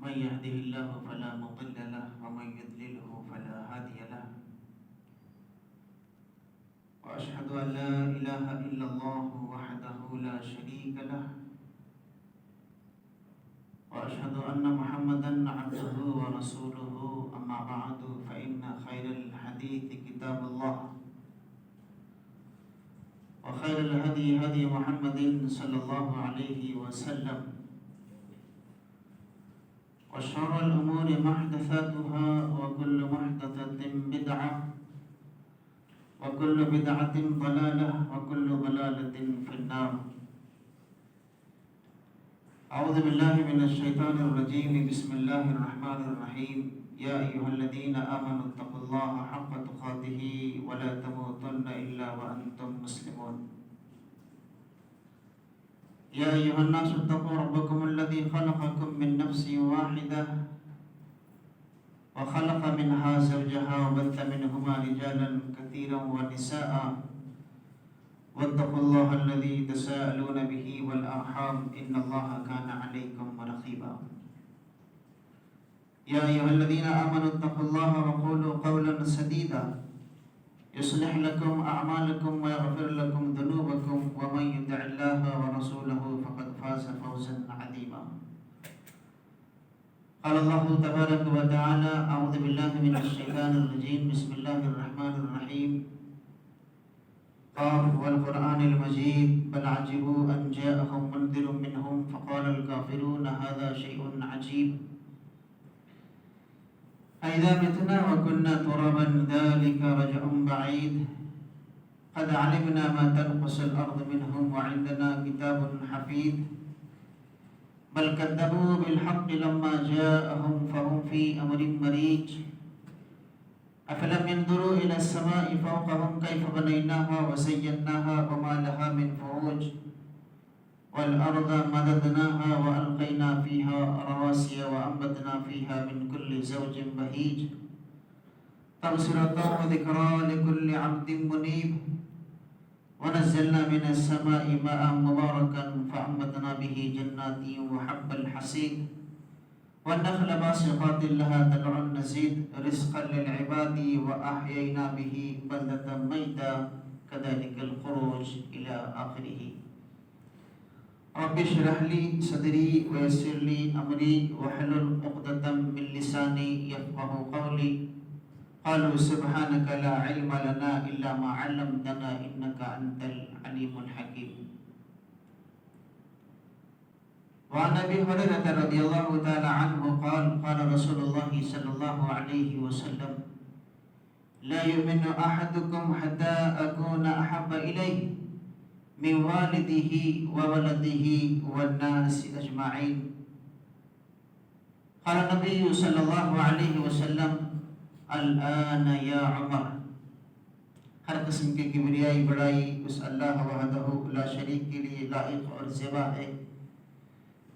من يهده الله فلا مضل له ومن يضلله فلا هادي له وأشهد أن لا إله إلا الله وحده لا شريك له وأشهد أن محمدا عبده ورسوله أما بعد فإن خير الحديث كتاب الله وخير الهدي هدي محمد صلى الله عليه وسلم وشر الأمور محدثاتها وكل محدثة بدعة وكل بدعة ضلالة وكل ضلالة في النار. أعوذ بالله من الشيطان الرجيم. بسم الله الرحمن الرحيم. يا أيها الذين آمنوا اتقوا الله حق تقاته ولا تموتن إلا وأنتم مسلمون. يا أيها الناس اتقوا ربكم الذي خلقكم من نفس واحدة وخلق منها زوجها وبث منهما رجالا كثيرا ونساء واتقوا الله الذي تساءلون به والأرحام إن الله كان عليكم رقيبا. يا أيها الذين آمنوا اتقوا الله وقولوا قولا سديدا يصلح لكم أعمالكم ويغفر لكم ذنوبكم ومن يطع الله ورسوله فقد فاز فوزا عظيما. قال الله تبارك وتعالى أعوذ بالله من الشيطان الرجيم. بسم الله الرحمن الرحيم. قال والقرآن المجيد بل عجبوا أن جاءهم منذر منهم فقال الكافرون هذا شيء عجيب أإذا متنا وكنا ترابا ذلك رجع بعيد قد علمنا ما تنقص الأرض منهم وعندنا كتاب حفيظ بل كذبوا بالحق لما جاءهم فهم في أمر مريج أفلم ينظروا إلى السماء فوقهم كيف بنيناها وزيناها وما لها من فروج والأرض مددناها وألقينا فيها رواسي وأنبتنا فيها من كل زوج بهيج تبصرة وذكرى لكل عبد منيب ونزلنا من السماء ماء مباركا فأنبتنا به جنات وحب الحصيد والنخل باسقات لها طلع نضيد رزقا للعباد وأحيينا به بلدة ميتا كذلك الخروج إلى آخره. رب اشرح لي صدري ويسر لي أمري واحلل عقدة من لساني يفقهوا قولي. قالوا سبحانك لا علم لنا إلا ما علمتنا إنك أنت العليم الحكيم. وعن أبي هريرة رضي الله تعالى عنه قال قال رسول الله صلى الله عليه وسلم لا يؤمن أحدكم حتى أكون أحب إليه من والده وولده والناس أجمعين. قال النبي صلى الله عليه وسلم الآن یا عمر. ہر قسم کی کبریائی بڑائی اس اللہ وحدہ لا شریک کے لیے لائق اور زیبا ہے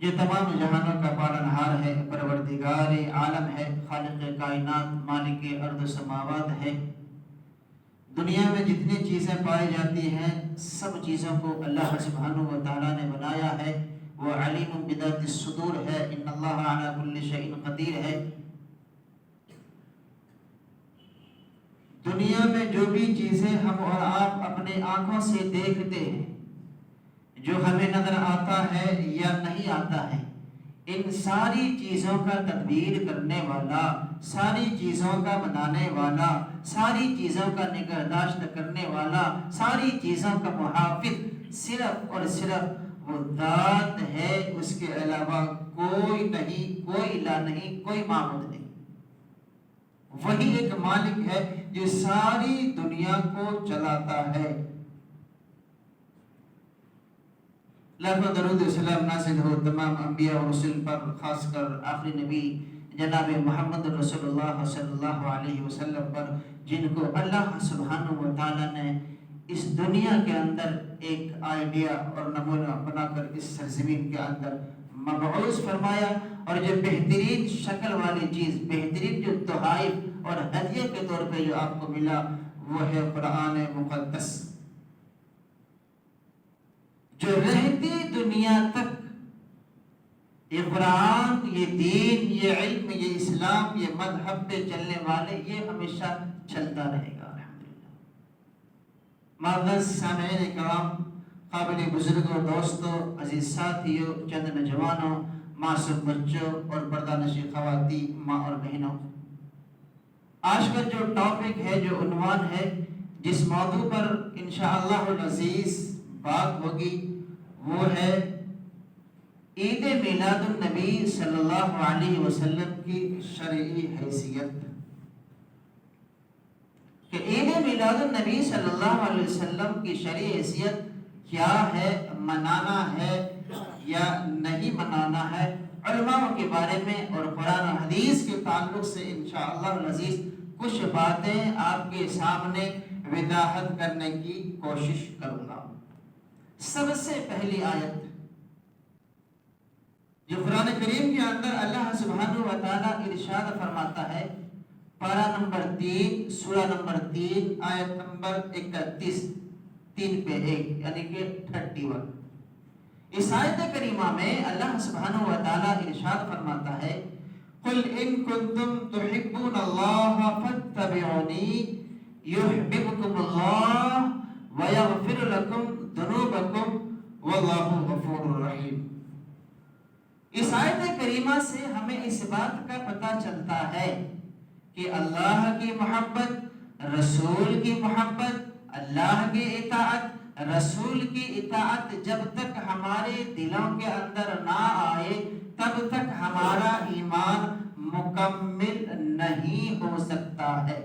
جو تمام جہانوں کا پالنہار ہے، پروردگار عالم ہے، خالق کائنات، مالک ارض و سماوات ہے. دنیا میں جتنی چیزیں پائی جاتی ہیں سب چیزوں کو اللہ سبحانہ و تعالیٰ نے بنایا ہے. وہ علیم بذات الصدور ہے. ان اللہ علی کل شیء قدیر ہے. دنیا میں جو بھی چیزیں ہم اور آپ اپنے آنکھوں سے دیکھتے ہیں، جو ہمیں نظر آتا ہے یا نہیں آتا ہے، ان ساری چیزوں کا تدبیر کرنے والا، ساری چیزوں کا بنانے والا، ساری چیزوں کا نگہداشت کرنے والا، ساری چیزوں کا محافظ صرف اور صرف وہ ذات ہے. اس کے علاوہ کوئی نہیں، کوئی الہ نہیں، کوئی معبود نہیں. وہی ایک مالک ہے جو ساری دنیا کو چلاتا ہے. لاکھوں درود و سلام نازل ہو تمام انبیاء و رسول پر، خاص کر آخری نبی جناب محمد رسول اللہ صلی اللہ علیہ وسلم پر، جن کو اللہ سبحانہ و تعالیٰ نے اس دنیا کے اندر ایک آئیڈیا اور نمونہ بنا کر اس سرزمین کے اندر مبعوث فرمایا. اور جو بہترین شکل والی چیز، بہترین جو تحائف اور ہدیے کے طور پہ جو آپ کو ملا وہ ہے قرآن مقدس، جو رہتی دنیا تک یہ قرآن، یہ دین، یہ علم، یہ اسلام، یہ مذہب پہ چلنے والے یہ ہمیشہ چلتا رہے گا الحمدللہ۔ معزز سامعین کرام، قابل بزرگوں، دوستوں، عزیز ساتھیوں، چند نوجوانوں، معصوم بچوں اور پردہ خواتین، ماں اور بہنوں، آج کا جو ٹاپک ہے، جو عنوان ہے، جس موضوع پر انشاءاللہ العزیز بات ہوگی، وہ ہے عید میلاد النبی صلی اللہ علیہ وسلم کی شرعی حیثیت۔ کہ عید میلاد النبی صلی اللہ علیہ وسلم کی شرعی حیثیت کیا ہے، منانا ہے یا نہیں منانا ہے، علماء کے بارے میں اور قرآن و حدیث کے تعلق سے انشاءاللہ العزیز کچھ باتیں آپ کے سامنے وضاحت کرنے کی کوشش کروں گا۔ سب سے پہلی آیت جو قرآن کریم کے اندر اللہ سبحانہ و تعالیٰ ارشاد فرماتا ہے، پارہ نمبر 3، سورہ نمبر 3، آیت نمبر 31، 3 پہ 1 یعنی کہ 31۔ اس آیت کریمہ میں اللہ سبحانہ و تعالیٰ ارشاد فرماتا ہے، قل ان کنتم تحبون اللہ فاتبعونی یحببکم اللہ ویغفر لکم ذنوبکم واللہ غفور رحیم۔ اس آیت کریمہ سے ہمیں اس بات کا پتہ چلتا ہے کہ اللہ کی محبت، رسول کی محبت، اللہ کی اطاعت، رسول کی اطاعت جب تک ہمارے دلوں کے اندر نہ آئے تب تک ہمارا ایمان مکمل نہیں ہو سکتا ہے۔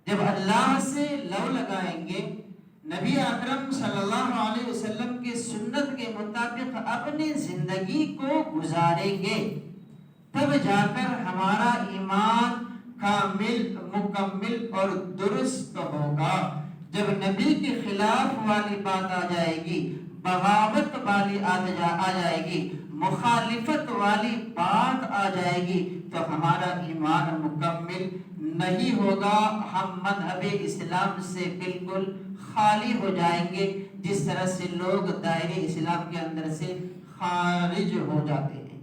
جب اللہ سے لو لگائیں گے، نبی اکرم صلی اللہ علیہ وسلم کی سنت کے مطابق اپنی زندگی کو گزاریں گے، تب جا کر ہمارا ایمان کامل، مکمل اور درست ہوگا۔ جب نبی کے خلاف والی بات آ جائے گی، بغاوت والی آ جائے گی، مخالفت والی بات آ جائے گی تو ہمارا ایمان مکمل نہیں ہوگا، ہم مذہب اسلام سے بالکل خالی ہو جائیں گے، جس طرح سے لوگ دائرے اسلام کے اندر سے خارج ہو جاتے ہیں۔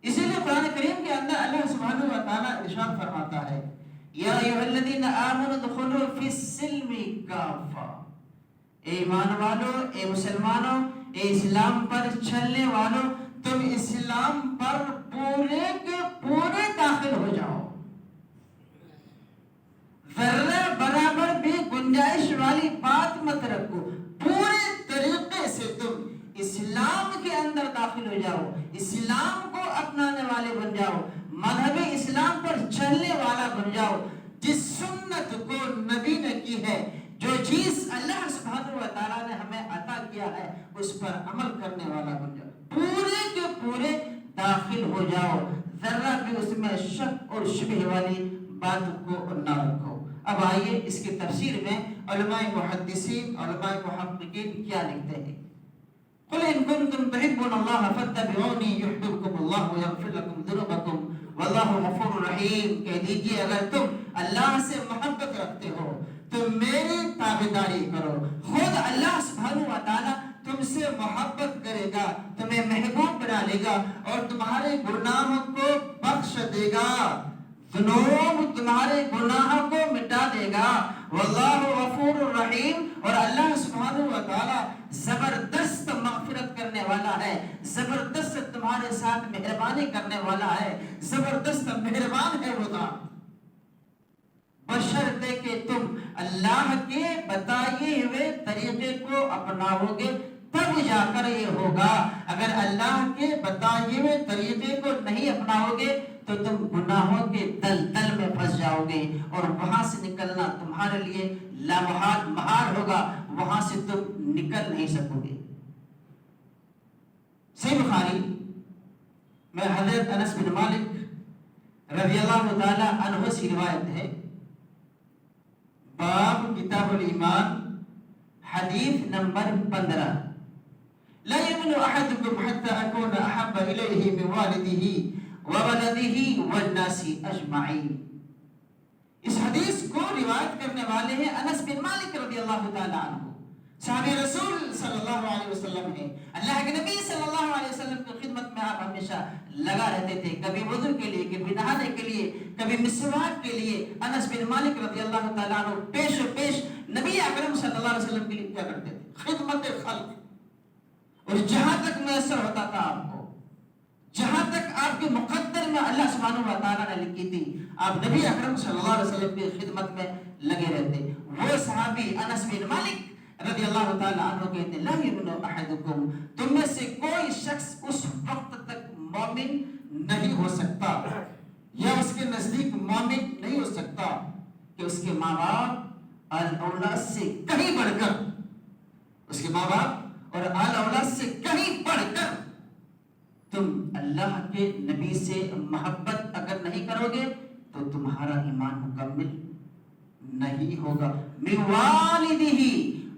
اسی لیے قرآن کریم کے اندر اللہ سبحانہ و تعالیٰ ارشاد فرماتا ہے، یا ایھا الذین آمنوا ادخلوا فی السلم کافہ، اے ایمان والو، اے مسلمانوں، اے اسلام پر چلنے والوں، تم اسلام پر پورے کے پورے داخل ہو جاؤ، ذرہ برابر بھی گنجائش والی بات مت رکھو، پورے طریقے سے تم اسلام کے اندر داخل ہو جاؤ، اسلام کو اپنانے والے بن جاؤ، مذہب اسلام پر چلنے والا بن جاؤ، جس سنت کو نبی نے کی ہے، جو چیز اللہ سبحانہ و تعالیٰ نے ہمیں عطا کیا ہے، اس پر عمل کرنے والا بن جاؤ، پورے کے پورے داخل ہو جاؤ، ذرہ بھی اس میں شک اور شبہ والی بات کو نہ رکھو۔ اب آئیے اس کی تفسیر میں علماء محدثین، علماء محققین کیا لکھتے ہیں۔ قل ان کنتم تحبون اللہ فاتبعونی یحببکم اللہ ویغفر لکم ذنوبکم واللہ غفور رحیم۔ کہہ دیجئے اگر تم اللہ سے محبت رکھتے ہو تو میری تابعداری کرو، خود اللہ سبحانہ و تعالیٰ تم سے محبت کرے گا، تمہیں محبوب بنا لے گا اور تمہارے گناہوں کو بخش دے گا، ذنوب تمہارے گناہوں کو مٹا دے گا، واللہ غفور الرحیم، اور اللہ سبحانہ و تعالیٰ زبردست مغفرت کرنے والا ہے، زبردست تمہارے ساتھ مہربانی کرنے والا ہے، زبردست مہربان ہے وہ ذات، بشرطے کہ تم اللہ کے بتائے ہوئے طریقے کو اپناؤ گے تب جا کر یہ ہوگا۔ اگر اللہ کے بتائے ہوئے طریقے کو نہیں اپناؤ گے تو تم گناہوں کے دلدل میں پھنس جاؤ گے اور وہاں سے نکلنا تمہارے لیے لامحال محال ہوگا، وہاں سے تم نکل نہیں سکو گے۔ صحیح بخاری میں حضرت انس بن مالک رضی اللہ تعالی عنہ سے روایت ہے، باب کتاب الایمان، حدیث نمبر 15، لا يؤمن احدكم حتى اكون احب اليه من والده وولده والناس اجمعین۔ اس حدیث کو روایت کرنے والے ہیں انس بن مالک رضی اللہ تعالی عنہ۔ صحابی رسول صلی اللہ علیہ وسلم ہیں، اللہ کے نبی صلی اللہ علیہ وسلم کی خدمت میں آپ ہمیشہ لگا رہتے تھے، کبھی وضو کے لیے، کبھی نہانے کے لیے، کبھی مسواک کے لیے۔ انس بن مالک رضی اللہ تعالیٰ عنہ پیش و پیش نبی اکرم صلی اللہ علیہ وسلم کے لیے کیا کرتے تھے؟ خدمت خلق۔ اور جہاں تک میسر ہوتا تھا آپ کو، جہاں تک آپ کے مقدر میں اللہ سبحانہ و تعالیٰ نے لکھی تھی، آپ نبی اکرم صلی اللہ علیہ وسلم کی خدمت میں لگے رہتے۔ وہ صحابی انس بن مالک رضی اللہ تعالیٰ عنہ کہتے ہیں لا یؤمن احدکم، تم میں سے کوئی شخص اس وقت تک مومن نہیں ہو سکتا یا اس کے نزدیک مومن نہیں ہو سکتا کہ اس کے ماں باپ آل اولاد سے کہیں بڑھ کر، اس کے ماں باپ اور آل اولاد سے کہیں بڑھ کر تم اللہ کے نبی سے محبت اگر نہیں کرو گے تو تمہارا ایمان مکمل نہیں ہوگا۔ من والدہ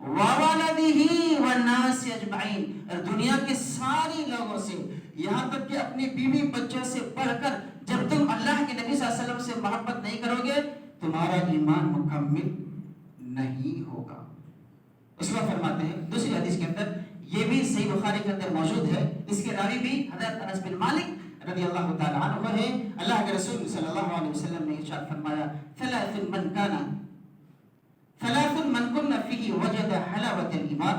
ووالدہ والناس اجمعین، دنیا کے ساری لوگوں سے، یہاں تک کہ اپنی بیوی بچوں سے بڑھ کر جب تم اللہ کے نبی صلی اللہ علیہ وسلم سے محبت نہیں کرو گے تمہارا ایمان مکمل نہیں ہوگا۔ اس میں فرماتے ہیں دوسری حدیث کے اندر، یہ بھی صحیح بخاری کے اندر موجود ہے، اس کے راوی بھی حضرت انس بن مالک رضی اللہ تعالیٰ عنہ ہے۔ اللہ کے رسول صلی اللہ علیہ وسلم نے ارشاد فرمایا ثلاث من كن فيه وجد حلاوة الإيمان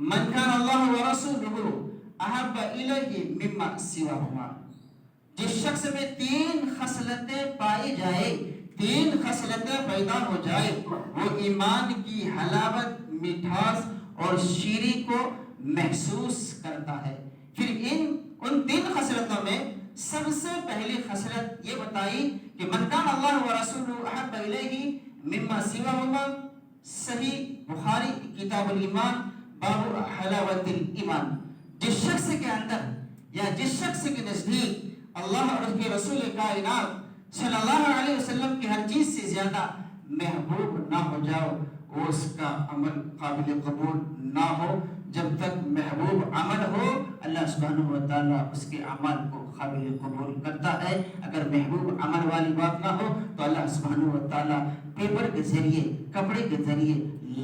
من كان الله ورسوله أحب إليه مما سواهما۔ جس شخص میں تین خصلتیں پائی جائے، تین خصلتیں پیدا ہو جائے، وہ ایمان کی حلاوت، مٹھاس اور شیریں کو محسوس کرتا ہے۔ پھر ان تین خصلتوں میں سب سے پہلی خصلت یہ بتائی کہ من کان اللہ ورسولہ احب الیہ مما سواہما، صحیح بخاری کتاب الایمان باب حلاوت الایمان۔ جس شخص کے اندر یا جس شخص کے نزدیک اللہ اور اس کے رسول کائنات صلی اللہ علیہ وسلم کی ہر چیز سے زیادہ محبوب نہ ہو جاؤ، وہ اس کا عمل قابل قبول نہ ہو۔ جب تک محبوب عمل ہو اللہ سبحانہ و تعالیٰ اس کے اعمال کو قابل قبول کرتا ہے۔ اگر محبوب عمل والی بات نہ ہو تو اللہ سبحانہ و تعالیٰ پیپر کے ذریعے، کپڑے کے ذریعے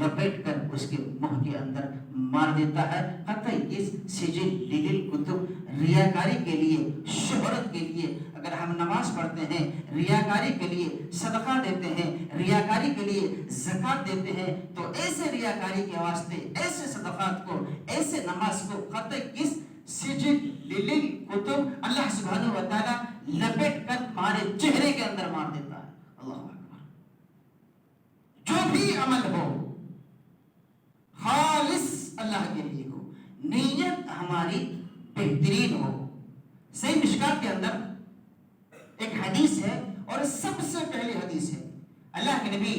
لپیٹ کر اس کے منہ کے اندر مار دیتا ہے۔ حتیٰ اس سجل للکتب، ریاکاری کے لیے، شہرت کے لیے، اگر ہم نماز پڑھتے ہیں ریاکاری کے لیے، صدقہ دیتے ہیں ریاکاری کے لیے، زکوٰۃ دیتے ہیں، تو ایسے ریاکاری کے واسطے، ایسے صدقات کو، ایسے نماز کو قطع کس سجل للکتب اللہ سبحانہ و تعالیٰ لپیٹ کر ہمارے چہرے کے اندر مار دیتا ہے۔ اللہ اکبر۔ جو بھی عمل ہو خالص اللہ کے لیے ہو، نیت ہماری بہترین ہو۔ صحیح مشکات کے اندر ایک حدیث ہے اور سب سے پہلی حدیث ہے، اللہ کے نبی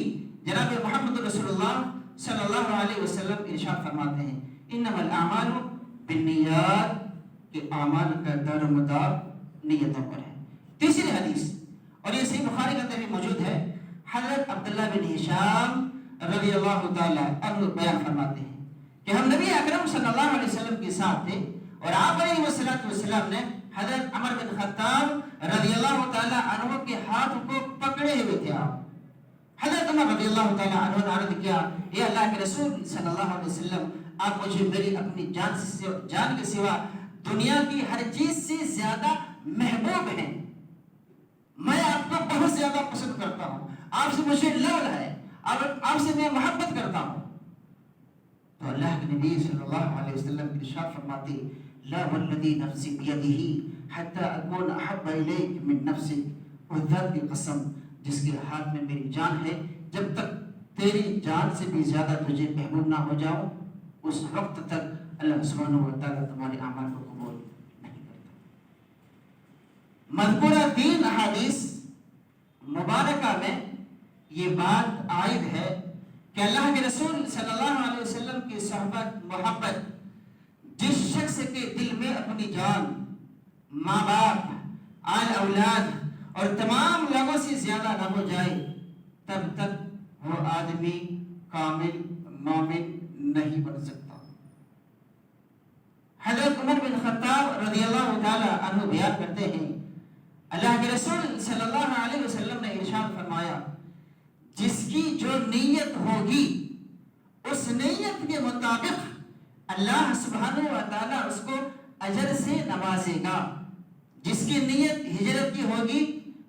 جناب محمد رسول اللہ صلی اللہ علیہ وسلم ارشاد فرماتے ہیں انما الاعمال بالنیات، کہ اعمال کا دار و مدار نیتوں پر ہے۔ تیسری حدیث، اور یہ صحیح بخاری کے اندر بھی موجود ہے، حضرت عبداللہ بن ہشام رضی اللہ تعالی عنہ بیان فرماتے ہیں کہ ہم نبی اکرم صلی اللہ علیہ وسلم کے ساتھ تھے اور آپ علیہ السلام نے حضرت عمر بن خطاب رضی اللہ تعالی عنہ کے ہاتھ کو پکڑے ہوئے تھے۔ آپ حضرت عمر رضی اللہ تعالی عنہ نے عرض کیا، اے اللہ کے رسول صلی اللہ علیہ وسلم، آپ مجھے میری اپنی جان کے سوا دنیا کی ہر چیز سے زیادہ محبوب ہیں، میں آپ کو بہت زیادہ پسند کرتا ہوں، آپ سے مجھے لول ہے، آپ سے میں محبت کرتا ہوں۔ تو اللہ کے نبی صلی اللہ علیہ وسلم ارشاد فرماتے لا والذی نفسی بیدہ حتی اکون احب الیک من نفسک، اس ذات کی قسم جس کے ہاتھ میں میری جان ہے، جب تک تیری جان سے بھی زیادہ تجھے محبوب نہ ہو جاؤں اس وقت تک اللہ سبحانہ و تعالیٰ تمہارے اعمال کو قبول نہیں کرتا۔ مذکورہ تین احادیث مبارکہ میں یہ بات عائد ہے کہ اللہ کے رسول صلی اللہ علیہ وسلم کی صحبت، محبت جس شخص کے دل میں اپنی جان، ماں باپ، آل اولاد اور تمام لوگوں سے زیادہ نہ ہو جائے تب تک وہ آدمی کامل مومن نہیں بن سکتا۔ حضرت عمر بن خطاب رضی اللہ تعالی عنہ بیان کرتے ہیں اللہ کے رسول صلی اللہ علیہ وسلم نے ارشاد فرمایا جس کی جو نیت ہوگی اس نیت کے مطابق اللہ سبحانہ و تعالیٰ اس کو اجر سے نوازے گا. جس کی نیت ہجرت کی ہوگی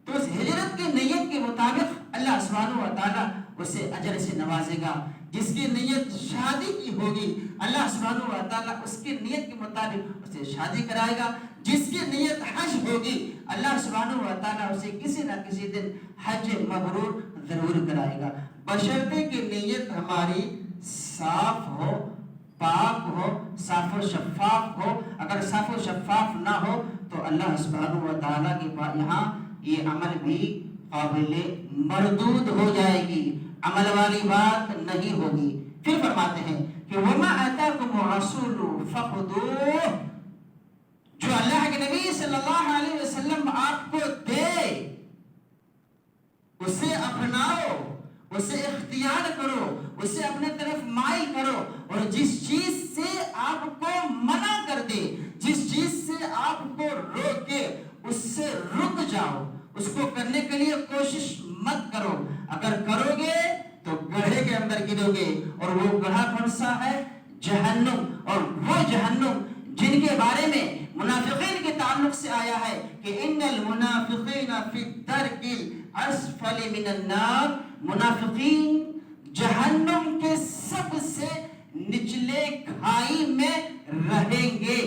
تو اس ہجرت کی نیت کے مطابق اللہ سبحانہ و تعالیٰ اسے اجر سے نوازے گا. جس کی نیت شادی کی ہوگی اللہ سبحانہ و تعالیٰ اس کی نیت کے مطابق اسے شادی کرائے گا. جس کی نیت حج ہوگی اللہ سبحانہ و تعالیٰ اسے کسی نہ کسی دن حج مبرور ضرور کرائے گا، بشرطے کہ نیت ہماری صاف ہو، پاک ہو، صاف و شفاف ہو. اگر صاف و شفاف نہ ہو تو اللہ سبحانہ و تعالیٰ کے پاس یہاں یہ عمل بھی قابل مردود ہو جائے گی، عمل والی بات نہیں ہوگی. پھر فرماتے ہیں کہ وَمَا آتَاكُمُ الرَّسُولُ فَخُذُوهُ، جو اللہ کے نبی صلی اللہ علیہ وسلم آپ کو دے اسے اپناؤ، اسے اختیار کرو، اسے اپنے طرف مائل کرو. اور جس چیز سے آپ کو منع کر دے، جس چیز سے آپ کو روکے اس سے رک جاؤ، اس کو کرنے کے لیے کوشش مت کرو. اگر کرو گے تو گڑھے کے اندر گرو گے، اور وہ گڑھا کون سا ہے؟ جہنم. اور وہ جہنم جن کے بارے میں منافقین کے تعلق سے آیا ہے کہ ان المنافقین فی الدرک الاسفل من النار، منافقین جہنم کے سب سے نچلے کھائی میں رہیں گے.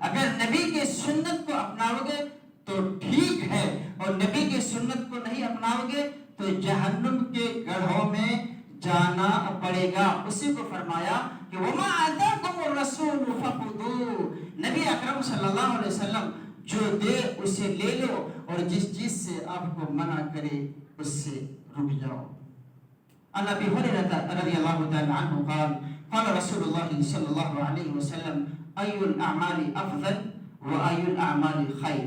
اگر نبی کے سنت کو اپناؤ گے تو ٹھیک ہے، اور نبی کے سنت کو نہیں اپناؤ گے تو جہنم کے گڑھوں میں جانا پڑے گا. اسی کو فرمایا کہ وَمَا آتَاكُمُ الرَّسُولُ فَخُذُوهُ، نبی اکرم صلی اللہ علیہ وسلم جو دے اسے لے لو، اور جس چیز سے آپ کو منع کرے اس سے رک جاؤ. عن ابي هريره رضي الله تعالى عنه قال قال رسول الله صلى الله عليه وسلم اي الاعمال افضل واي الاعمال خير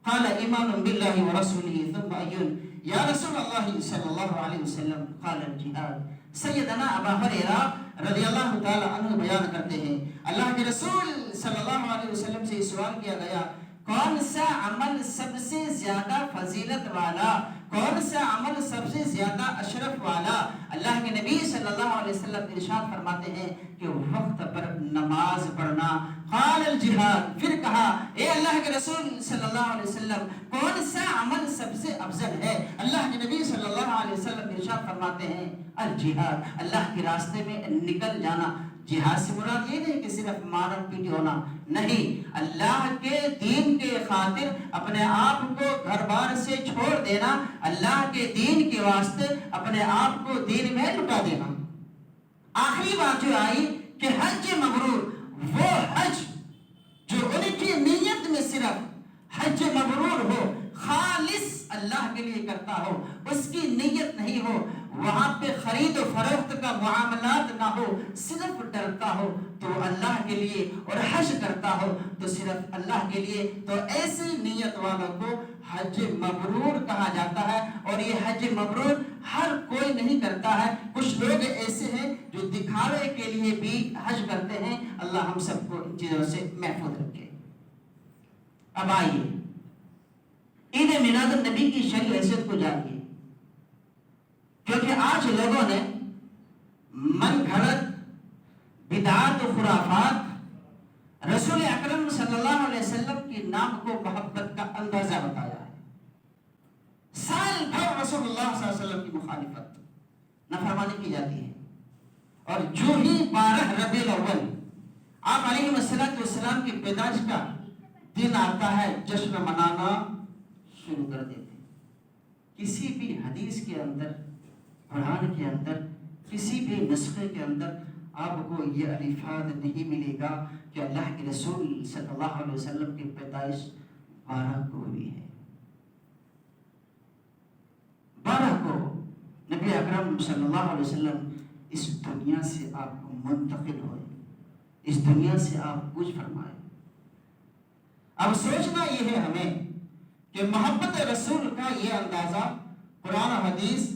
قال ايمان بالله ورسوله ثم اي یا رسول اللہ صلی اللہ علیہ وسلم قال الجہاد. سیدنا ابا ہریرہ رضی اللہ تعالی عنہ بیان کرتے ہیں اللہ کے رسول صلی اللہ علیہ وسلم سے سوال کیا گیا کون سا عمل سب سے زیادہ فضیلت والا، کون سا عمل سب سے زیادہ اشرف والا؟ اللہ کے نبی صلی اللہ علیہ وسلم ارشاد فرماتے ہیں کہ وقت پر نماز پڑھنا. قال الجہاد، پھر کہا اے اللہ کے رسول صلی اللہ علیہ وسلم کون سا عمل سب سے افضل ہے؟ اللہ کے نبی صلی اللہ علیہ وسلم ارشاد فرماتے ہیں الجہاد، اللہ کے راستے میں نکل جانا. جہاد سے مراد یہ نہیں کہ صرف مارا پیٹی ہونا، نہیں، اللہ کے دین کے خاطر اپنے آپ کو گھر بار سے چھوڑ دینا، اللہ کے دین کے واسطے اپنے آپ کو دین میں لٹا دینا. آخری بات جو آئی کہ حج مبرور، وہ حج جو ان کی نیت میں صرف حج مبرور ہو، خالص اللہ کے لیے کرتا ہو، اس کی نیت نہیں ہو، وہاں پہ خرید و فروخت کا معاملات نہ ہو، صرف ڈرتا ہو تو اللہ کے لیے، اور حج کرتا ہو تو صرف اللہ کے لیے، تو ایسی نیت والوں کو حج مبرور کہا جاتا ہے. اور یہ حج مبرور ہر کوئی نہیں کرتا ہے، کچھ لوگ ایسے ہیں جو دکھاوے کے لیے بھی حج کرتے ہیں. اللہ ہم سب کو ان چیزوں سے محفوظ رکھے. اب آئیے عید میلاد النبی کی شرعی حیثیت کو جانیے، کیونکہ آج لوگوں نے من گھڑت بدعات و خرافات رسول اکرم صلی اللہ علیہ وسلم کے نام کو محبت کا اندازہ بتایا ہے. سال بھر رسول اللہ صلی اللہ علیہ وسلم کی مخالفت، نافرمانی کی جاتی ہے، اور جو ہی 12 ربیع الاول آپ علیہ السلام کی پیدائش کا دن آتا ہے جشن منانا شروع کر دیتے ہیں. کسی بھی حدیث کے اندر، قرآن کے اندر، کسی بھی نسخے کے اندر آپ کو یہ الفاظ نہیں ملے گا کہ اللہ کے رسول صلی اللہ علیہ وسلم کی پیدائش 12 کو ہوئی ہے. 12 کو نبی اکرم صلی اللہ علیہ وسلم اس دنیا سے آپ کو منتقل ہوئے، اس دنیا سے آپ کچھ فرمائے. اب سوچنا یہ ہے ہمیں کہ محبت رسول کا یہ اندازہ قرآن و حدیث،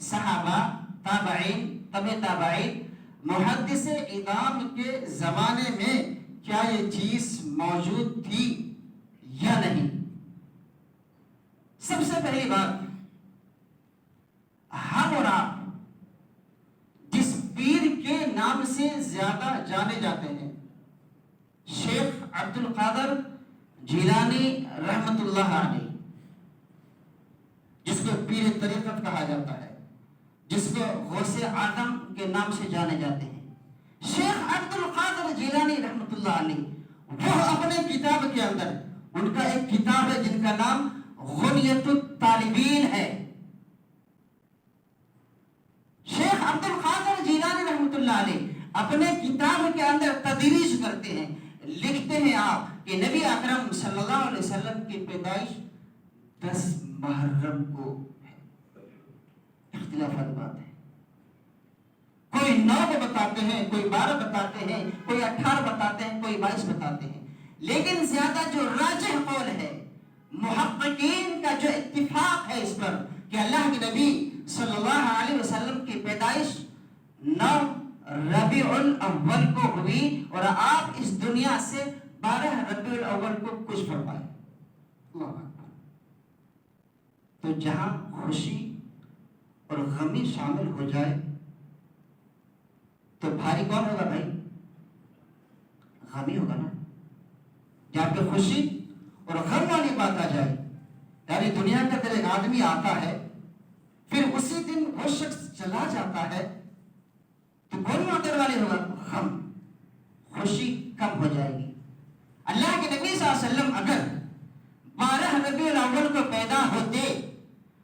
صحابہ، تابعین، تبع تابعین، محدث اعدام کے زمانے میں کیا یہ چیز موجود تھی یا نہیں؟ سب سے پہلی بات، ہم اور آپ جس پیر کے نام سے زیادہ جانے جاتے ہیں، شیخ عبد القادر جیلانی رحمت اللہ علیہ، جس کو پیر طریقت کہا جاتا ہے، جس کو غوث اعظم کے نام سے جانے جاتے ہیں۔ شیخ عبد القادر جیلانی رحمت اللہ علیہ وہ اپنے کتاب کے اندر، ان کا ایک کتاب ہے جن کا نام غنیت الطالبین ہے، شیخ عبد القادر جیلانی رحمت اللہ علیہ اپنے کتاب کے اندر تدریج کرتے ہیں، لکھتے ہیں آپ کہ نبی اکرم صلی اللہ علیہ وسلم کی پیدائش 10 محرم کو ہے۔ اختلافات بات ہے، کوئی 9 کو بتاتے ہیں، کوئی 12 بتاتے ہیں، کوئی 18 بتاتے ہیں، کوئی 22 بتاتے ہیں، لیکن زیادہ جو راجح قول ہے، محققین کا جو اتفاق ہے اس پر کہ اللہ کے نبی صلی اللہ علیہ وسلم کی پیدائش 9 ربیع الاول کو ہوئی اور آپ اس دنیا سے 12 ربیع الاول کو کچھ فرمائے۔ اللہ اکبر۔ تو جہاں خوشی اور غمی شامل ہو جائے تو بھاری کون ہوگا بھائی؟ غمی ہوگا نا۔ جہاں پہ خوشی اور غم والی بات آ جائے، یعنی دنیا کا اگر ایک آدمی آتا ہے پھر اسی دن وہ شخص چلا جاتا ہے تو کون ماتر والی ہوگا؟ غم، خوشی کم ہو جائے گی۔ اللہ کے نبی صلی اللہ علیہ وسلم اگر 12 ربیع الاول کو پیدا ہوتے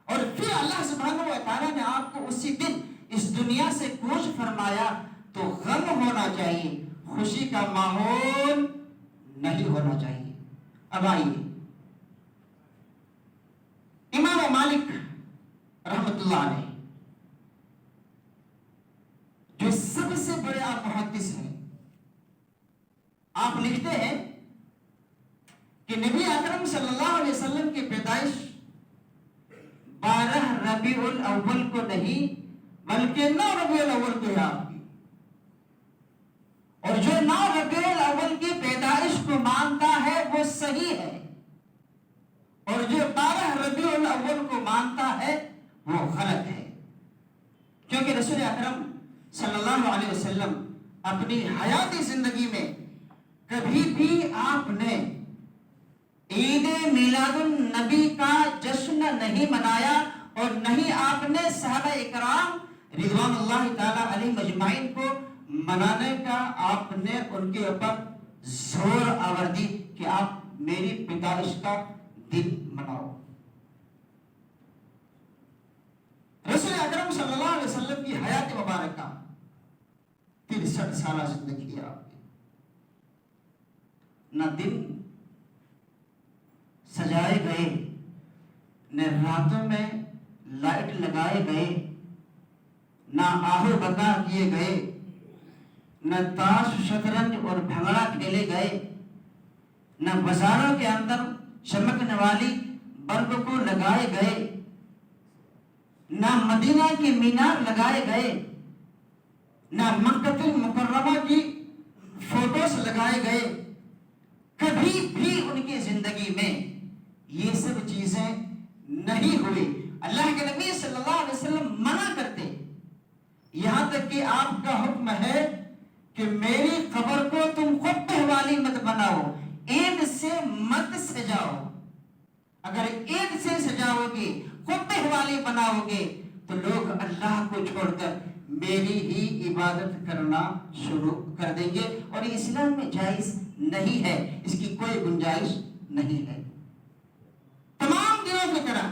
اور پھر اللہ سبحانہ و تعالیٰ نے آپ کو اسی دن اس دنیا سے کوچ فرمایا تو غم ہونا چاہیے، خوشی کا ماحول نہیں ہونا چاہیے۔ اب آئیے امام مالک رحمت اللہ علیہ جو سب سے بڑے آپ محدث ہیں، آپ لکھتے ہیں کہ نبی اکرم صلی اللہ علیہ وسلم کی پیدائش 12 ربیع الاول کو نہیں بلکہ 9 ربیع الاول کو ہے آپ کی، اور جو 9 ربیع الاول کی پیدائش کو مانتا ہے وہ صحیح ہے، اور جو 12 ربیع الاول کو مانتا ہے وہ غلط ہے، کیونکہ رسول اکرم صلی اللہ علیہ وسلم اپنی حیاتی زندگی میں کبھی بھی آپ نے عید میلاد النبی کا جشن نہیں منایا، اور نہیں آپ نے صحابہ اکرام رضوان اللہ تعالی علیہ مجمعین کو منانے کا آپ نے ان کے اوپر زور آوردی کہ آپ میری پیدائش کا دن مناؤ۔ رسول اکرم صلی اللہ علیہ وسلم کی حیات مبارکہ 63 سالہ زندگی ہے آپ کی، نہ دن سجائے گئے، نہ راتوں میں لائٹ لگائے گئے، نہ آہو بکا کیے گئے، نہ تاش شطرنج اور بھنگڑا کھیلے گئے، نہ بازاروں کے اندر چمکنے والی بلب کو لگائے گئے، نہ مدینہ کی مینار لگائے گئے، نہ مکہ المکرمہ کی فوٹوز لگائے گئے۔ کبھی بھی ان کی زندگی میں یہ سب چیزیں نہیں ہوئی۔ اللہ کے نبی صلی اللہ علیہ وسلم منع کرتے، یہاں تک کہ آپ کا حکم ہے کہ میری قبر کو تم قبہ والی مت بناؤ، اینٹ سے مت سجاؤ۔ اگر اینٹ سے سجاؤ گے، قبہ والی بناؤ گے تو لوگ اللہ کو چھوڑ کر میری ہی عبادت کرنا شروع کر دیں گے، اور یہ اسلام میں جائز نہیں ہے، اس کی کوئی گنجائش نہیں ہے۔ تمام دنوں کی طرح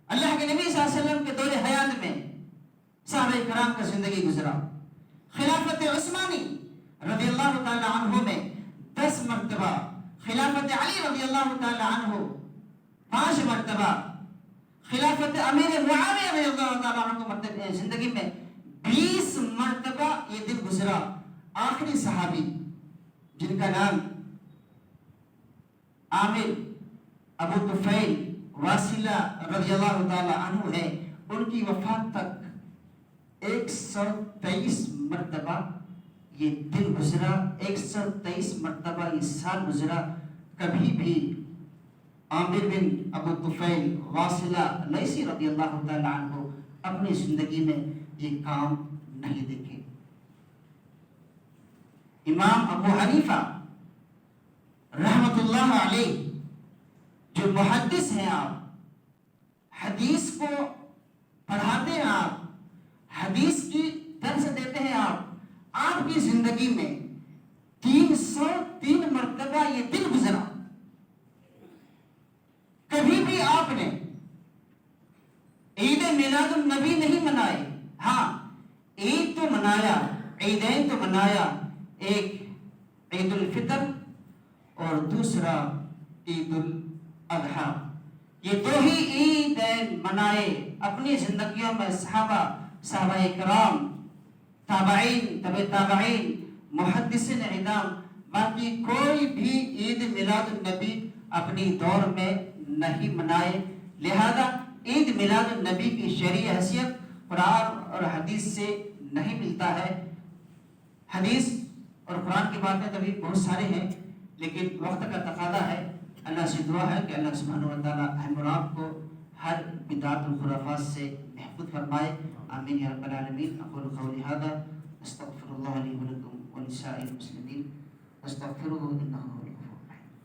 اللہ کے نبی صلی اللہ علیہ وسلم کے دور حیات میں صحابہ کرام کا زندگی گزرا۔ خلافت عثمانی رضی اللہ تعالی عنہ میں 10 مرتبہ، خلافت علی رضی اللہ تعالی عنہ 5 مرتبہ، خلافت امیر معاویہ رضی اللہ تعالی عنہ زندگی میں 20 مرتبہ یہ دن گزرا۔ آخری صحابی جن کا نام عامر ابو طفیل واصلہ رضی اللہ تعالی عنہ ہے، ان کی وفات تک 123 مرتبہ یہ دن گزرا، 123 مرتبہ یہ سال گزرا۔ کبھی بھی عامر بن ابو طفیل واصلہ لیثی رضی اللہ تعالی عنہ اپنی زندگی میں یہ کام نہیں دیکھے۔ امام ابو حنیفہ رحمت اللہ علیہ جو محدث ہیں، آپ حدیث کو پڑھاتے ہیں، آپ حدیث کی درس دیتے ہیں، آپ کی زندگی میں 303 مرتبہ یہ دن گزرا، کبھی بھی آپ نے عید میلاد النبی نہیں منائے. ہاں عید تو منایا، عیدین تو منایا، ایک عید الفطر اور دوسرا عید الاضحیٰ، یہ دو ہی عیدین منائے اپنی زندگیوں میں. صحابہ کرام، تابعین، تبع تابعین، محدثین اعلام، باقی کوئی بھی عید میلاد النبی اپنی دور میں نہیں منائے. لہذا عید میلاد النبی کی شرعی حیثیت قرآن اور حدیث سے نہیں ملتا ہے. حدیث اور قرآن کی باتیں تو بھی بہت سارے ہیں، لیکن وقت کا تقاضا ہے. اللہ سے دعا ہے کہ اللہ سبحانہ و تعالیٰ ہم اور آپ کو ہر بدعات و خرافات سے محفوظ فرمائے. آمین یا رب العالمین. اقول قولی ھذا استغفر اللہ لی ولکم ولسائر المسلمین استغفروہ انہ